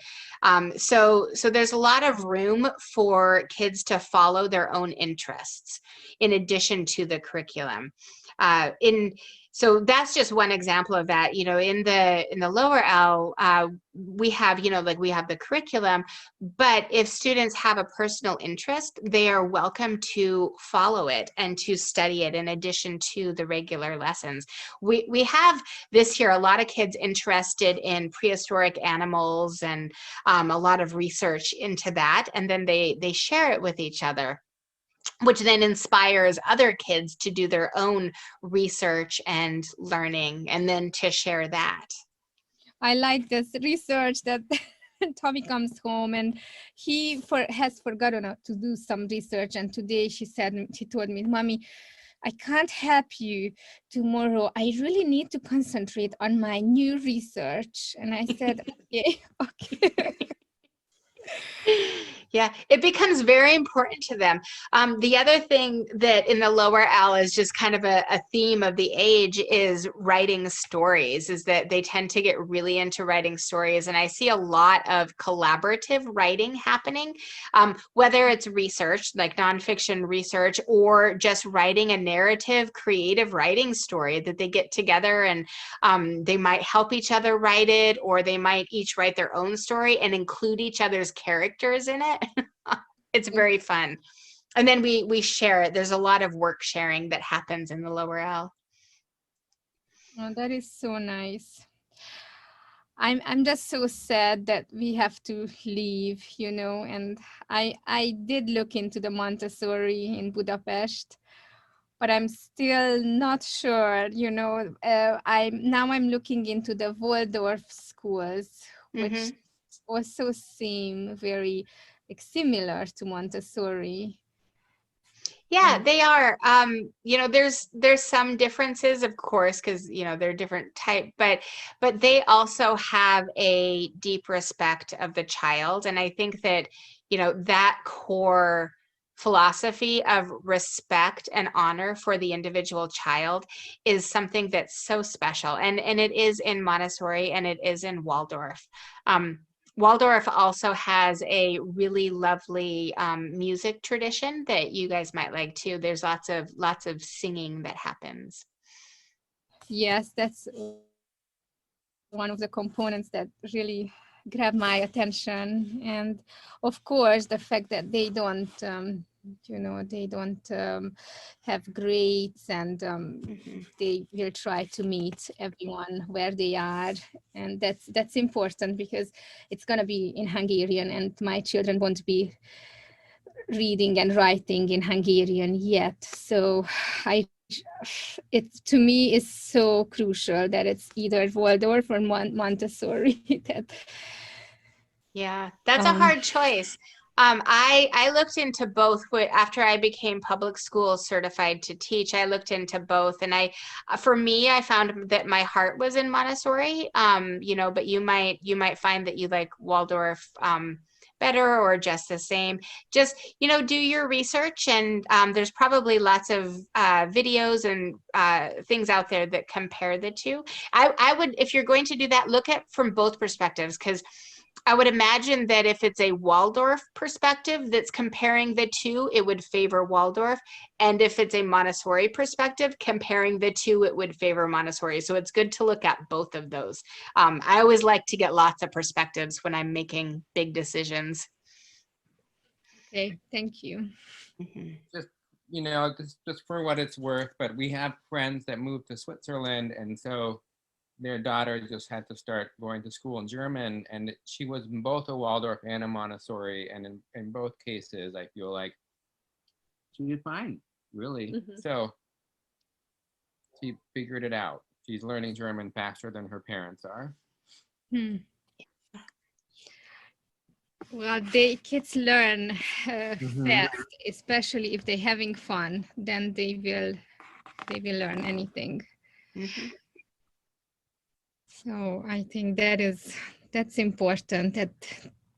So there's a lot of room for kids to follow their own interests in addition to the curriculum. So that's just one example of that. You know, in the lower L, we have, you know, like we have the curriculum, but if students have a personal interest, they are welcome to follow it and to study it in addition to the regular lessons. We have this year a lot of kids interested in prehistoric animals and a lot of research into that, and then they share it with each other, which then inspires other kids to do their own research and learning and then to share that. I like this research that Tommy comes home and he has forgotten to do some research. And today she told me, Mommy, I can't help you tomorrow. I really need to concentrate on my new research. And I said, okay, okay. Yeah, it becomes very important to them. The other thing that in the lower L is just kind of a theme of the age is writing stories, is that they tend to get really into writing stories. And I see a lot of collaborative writing happening, whether it's research, like nonfiction research, or just writing a narrative, creative writing story that they get together and they might help each other write it, or they might each write their own story and include each other's characters in it. It's very fun. And then we share it. There's a lot of work sharing that happens in the lower L. Oh, that is so nice. I'm just so sad that we have to leave, you know, and I did look into the Montessori in Budapest, but I'm still not sure, you know. I'm looking into the Waldorf schools, which also seem very like similar to Montessori. Yeah, they are. You know, there's some differences, of course, because you know they're different type, but they also have a deep respect of the child, and I think that you know that core philosophy of respect and honor for the individual child is something that's so special, and it is in Montessori and it is in Waldorf. Waldorf also has a really lovely music tradition that you guys might like too. There's lots of singing that happens. Yes, that's one of the components that really grabbed my attention. And of course, the fact that they don't, you know, they don't have grades, and they will try to meet everyone where they are. And that's important because it's going to be in Hungarian, and my children won't be reading and writing in Hungarian yet. So it to me is so crucial that it's either Waldorf or Montessori. Yeah, that's a hard choice. I looked into both after I became public school certified to teach. I looked into both, and for me, I found that my heart was in Montessori. You know, but you might find that you like Waldorf better or just the same. Just, you know, do your research, and there's probably lots of videos and things out there that compare the two. I would, if you're going to do that, look at from both perspectives, because I would imagine that if it's a Waldorf perspective that's comparing the two, it would favor Waldorf. And if it's a Montessori perspective comparing the two, it would favor Montessori. So it's good to look at both of those. I always like to get lots of perspectives when I'm making big decisions. Okay, thank you. Just, you know, just for what it's worth, but we have friends that moved to Switzerland, and so their daughter just had to start going to school in German, and she was in both a Waldorf and a Montessori, and in both cases, I feel like she did fine, really. So she figured it out. She's learning German faster than her parents are. Well, kids learn Mhm. fast, especially if they're having fun. Then they will learn anything. Mhm. So I think that's important, that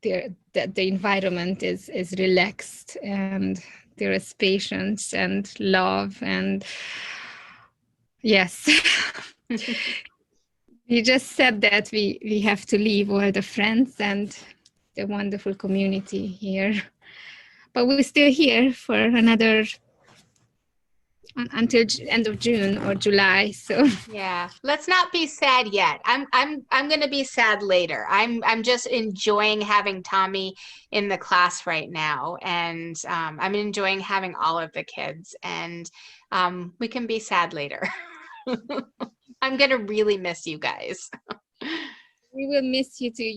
the environment is relaxed, and there is patience and love, and yes. You just said that we have to leave all the friends and the wonderful community here, but we're still here for another until end of June or July. So Yeah, let's not be sad yet. I'm gonna be sad later. I'm just enjoying having Tommy in the class right now, and I'm enjoying having all of the kids, and we can be sad later. I'm gonna really miss you guys. we will miss you too.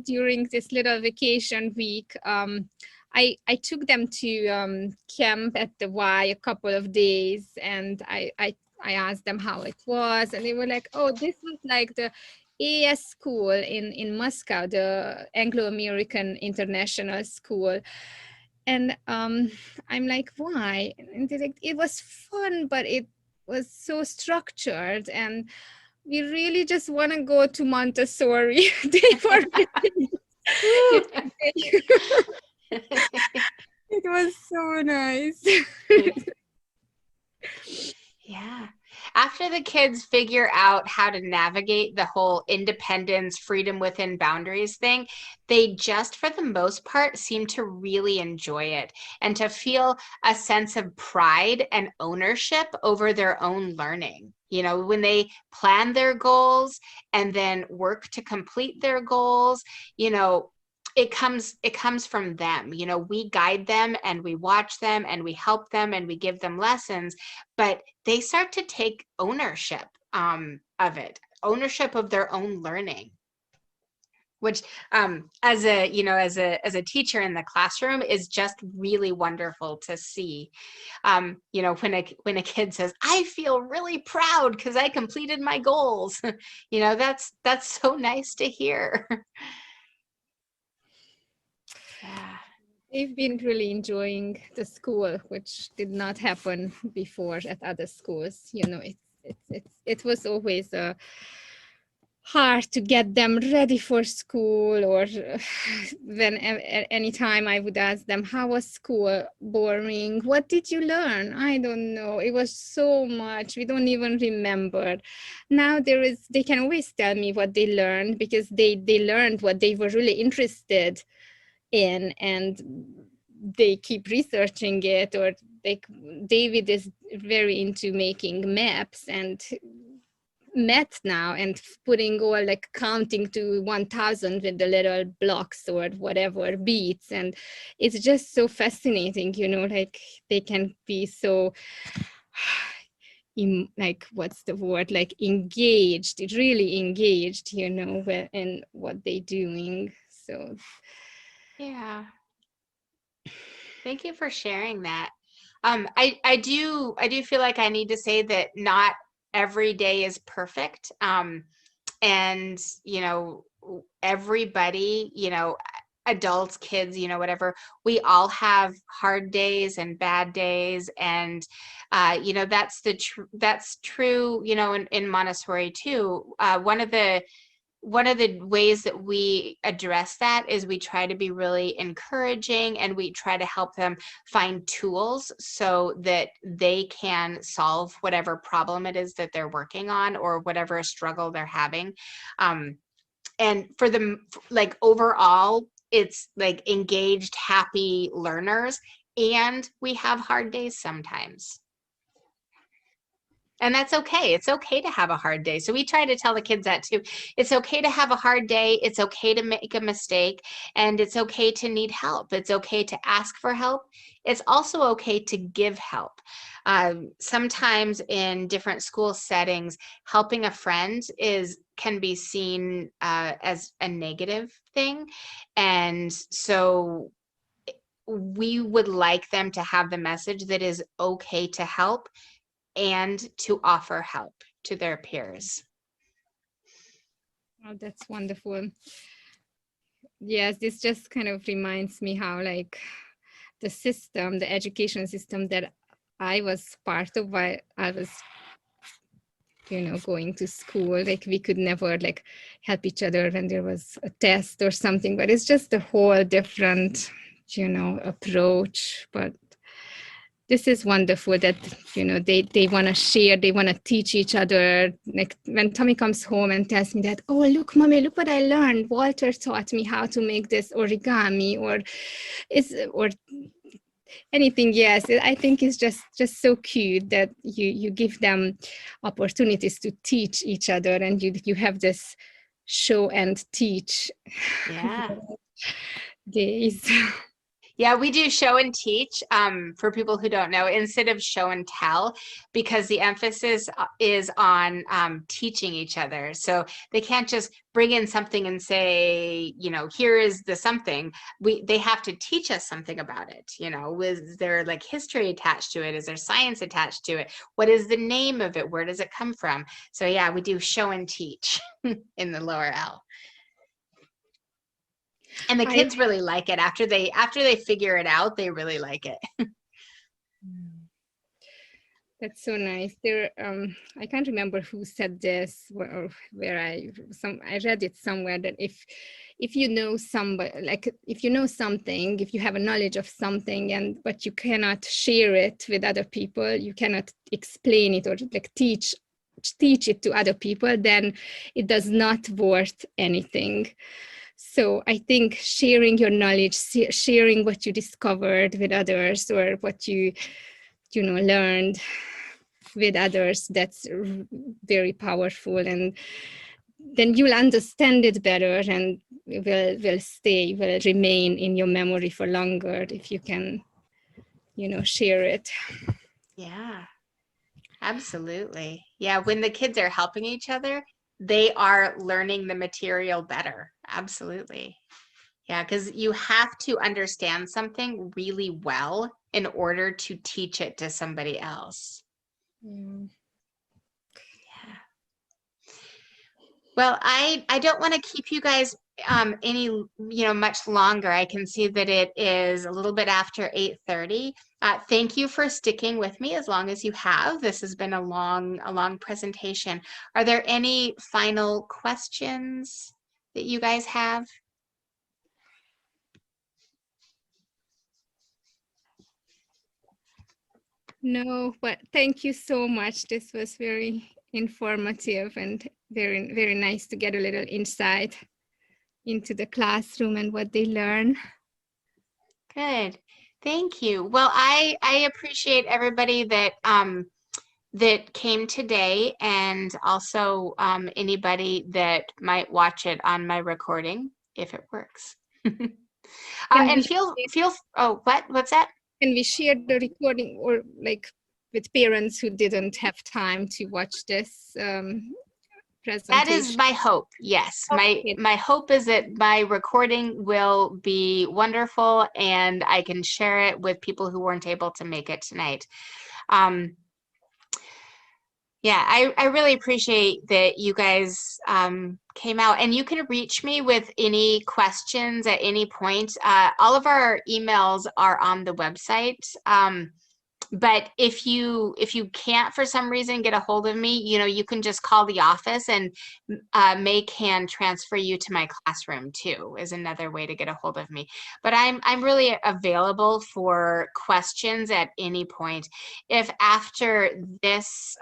During this little vacation week, I took them to camp at the Y a couple of days, and I asked them how it was, and they were like, "Oh, this was like the AS school in Moscow, the Anglo-American International School." And I'm like, "Why?" And they're like, "It was fun, but it was so structured, and we really just want to go to Montessori." They were it was so nice. Yeah. After the kids figure out how to navigate the whole independence, freedom within boundaries thing, they just, for the most part, seem to really enjoy it and to feel a sense of pride and ownership over their own learning. When they plan their goals and then work to complete their goals, it comes from them. We guide them and we watch them and we help them and we give them lessons, but they start to take ownership of it, ownership of their own learning, which as a teacher in the classroom is just really wonderful to see. When a kid says, "I feel really proud because I completed my goals," that's so nice to hear. Yeah. They've been really enjoying the school, which did not happen before at other schools. It was always hard to get them ready for school, or when anytime I would ask them, "How was school? Boring. What did you learn?" "I don't know. It was so much. We don't even remember." Now they can always tell me what they learned, because they learned what they were really interested in, and they keep researching it. Or David is very into making maps and math now, and putting all, like, counting to 1000 with the little blocks or whatever beats, and it's just so fascinating. Like, they can be so like, what's the word, like, engaged, really engaged, in what they're doing. So Yeah. Thank you for sharing that. I do feel like I need to say that not every day is perfect. And everybody, adults, kids, whatever, we all have hard days and bad days, and that's true, in Montessori too. One of the ways that we address that is we try to be really encouraging, and we try to help them find tools so that they can solve whatever problem it is that they're working on, or whatever struggle they're having. And for them, like, overall, it's like engaged, happy learners, and we have hard days sometimes. And that's okay. It's okay to have a hard day. So we try to tell the kids that too. It's okay to have a hard day. It's okay to make a mistake. And it's okay to need help. It's okay to ask for help. It's also okay to give help. Sometimes in different school settings, helping a friend can be seen as a negative thing. And so we would like them to have the message that is okay to help and to offer help to their peers. that's wonderful. yes, this just kind of reminds me how like the system, the education system that I was part of while I was, going to school, like we could never like help each other when there was a test or something, but it's just a whole different, approach. But this is wonderful that, they want to share, they want to teach each other. Like when Tommy comes home and tells me that, oh, look, mommy, look what I learned. Walter taught me how to make this origami or anything. Yes, I think it's just so cute that you give them opportunities to teach each other, and you have this show and teach Yeah. days. Yeah, we do show and teach, for people who don't know, instead of show and tell, because the emphasis is on teaching each other. So they can't just bring in something and say, here is the something. They have to teach us something about it. Is there like history attached to it? Is there science attached to it? What is the name of it? Where does it come from? So yeah, we do show and teach in the lower L. And the kids really like it. After they figure it out, they really like it. That's so nice. There, I can't remember who said this, or where I read it somewhere, that if you know somebody, like if you know something, if you have a knowledge of something, but you cannot share it with other people, you cannot explain it or like teach it to other people, then it does not worth anything. So I think sharing your knowledge, sharing what you discovered with others, or what you learned with others, that's very powerful, and then you'll understand it better, and will remain in your memory for longer if you can, share it. Yeah, absolutely. Yeah, when the kids are helping each other, they are learning the material better. Absolutely. Yeah, because you have to understand something really well in order to teach it to somebody else. Yeah. Well, I don't want to keep you guys any much longer. I can see that it is a little bit after 8:30. Thank you for sticking with me as long as you have. This has been a long presentation. Are there any final questions that you guys have? No, but thank you so much. This was very informative and very, very nice to get a little insight into the classroom and what they learn. Good. Thank you. Well, I appreciate everybody that that came today, and also anybody that might watch it on my recording if it works. And what's that? Can we share the recording, or like with parents who didn't have time to watch this presentation? That is my hope. Yes. Okay. My hope is that my recording will be wonderful and I can share it with people who weren't able to make it tonight. Yeah, I really appreciate that you guys came out, and you can reach me with any questions at any point. All of our emails are on the website. But if you can't for some reason get a hold of me, you can just call the office, and May can transfer you to my classroom too, is another way to get a hold of me. But I'm really available for questions at any point. If after this,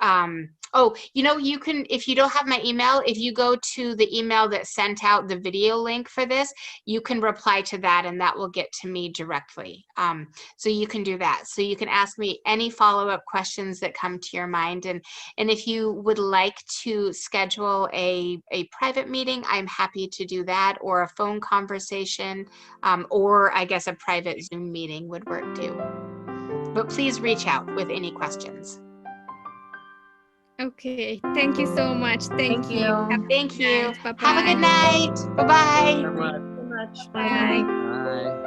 you can, if you don't have my email, if you go to the email that sent out the video link for this, you can reply to that and that will get to me directly. So you can do that. So you can ask me any follow-up questions that come to your mind. And if you would like to schedule a private meeting, I'm happy to do that, or a phone conversation, or I guess a private Zoom meeting would work too. But please reach out with any questions. Okay, thank you so much. Thank you. Thank you. Bye-bye. Have a good night. Bye-bye. Thank you very much. Bye. Bye.